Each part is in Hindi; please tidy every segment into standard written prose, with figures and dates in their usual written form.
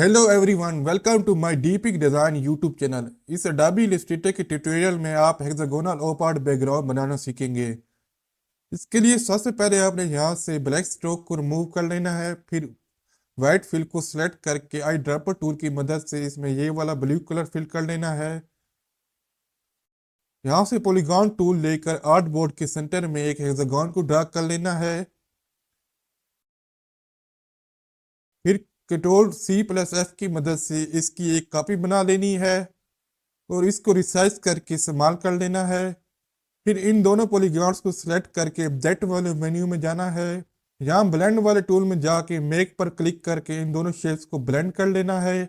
Hello everyone, welcome to my Deepik design YouTube channel. इस अडोबी इलस्ट्रेटर के ट्यूटोरियल में आप हेक्सागोनल ओपार्ट बैकग्राउंड बनाना सीखेंगे। इसके लिए सबसे पहले आपने यहाँ से ब्लैक स्ट्रोक को रिमूव कर लेना है। फिर वाइट फिल को सिलेक्ट करके आई ड्रॉपर टूल की मदद से इसमें ये वाला ब्लू कलर फिल कर लेना है। यहाँ से पॉलीगॉन टूल लेकर आर्ट बोर्ड के सेंटर में एक हेक्सागोन को ड्रा कर लेना है। फिर Ctrl+C+F की मदद से इसकी एक कॉपी बना लेनी है और इसको रिसाइज करके इस्तेमाल कर लेना है। फिर इन दोनों पॉलीगॉन्स को सिलेक्ट करके ऑब्जेक्ट वाले मेन्यू में जाना है। यहाँ ब्लेंड वाले टूल में जाके मेक पर क्लिक करके इन दोनों शेप्स को ब्लेंड कर लेना है।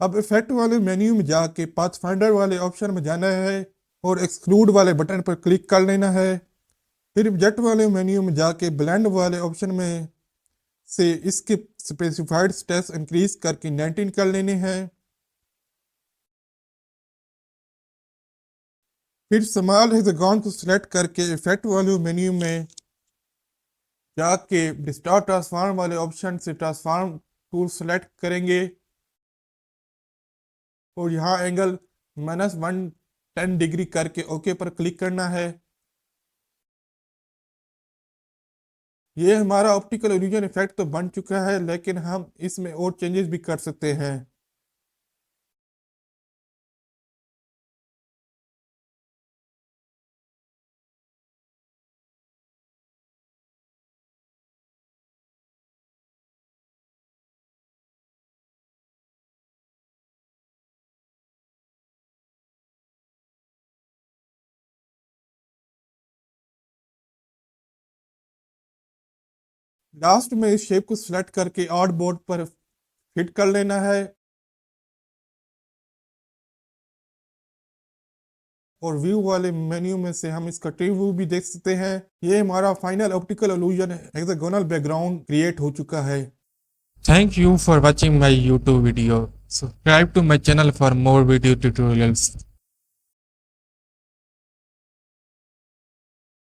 अब इफेक्ट वाले मेन्यू में जाके पाथफाइंडर वाले ऑप्शन में जाना है और एक्सक्लूड वाले बटन पर क्लिक कर लेना है। फिर ऑब्जेक्ट वाले मेन्यू में जाके ब्लेंड वाले ऑप्शन में से इसके स्पेसिफाइड स्टेप्स इंक्रीज करके 19 कर लेने हैं। फिर स्मॉल हेक्सागन को सिलेक्ट करके इफेक्ट वाले मेन्यू में जाके डिस्टॉर्ट ट्रांसफॉर्म वाले ऑप्शन से ट्रांसफॉर्म टूल सेलेक्ट करेंगे और यहाँ एंगल -110 डिग्री करके ओके पर क्लिक करना है। ये हमारा ऑप्टिकल इल्यूजन इफेक्ट तो बन चुका है, लेकिन हम इसमें और चेंजेस भी कर सकते हैं। लास्ट में इस शेप को सिलेक्ट करके आर्ट बोर्ड पर फिट कर लेना है और व्यू वाले मेन्यू में से हम इसका ट्री व्यू भी देख सकते हैं। ये हमारा final optical illusion hexagonal background create हो चुका है। Thank you for watching my YouTube video. Subscribe to my channel for more video tutorials.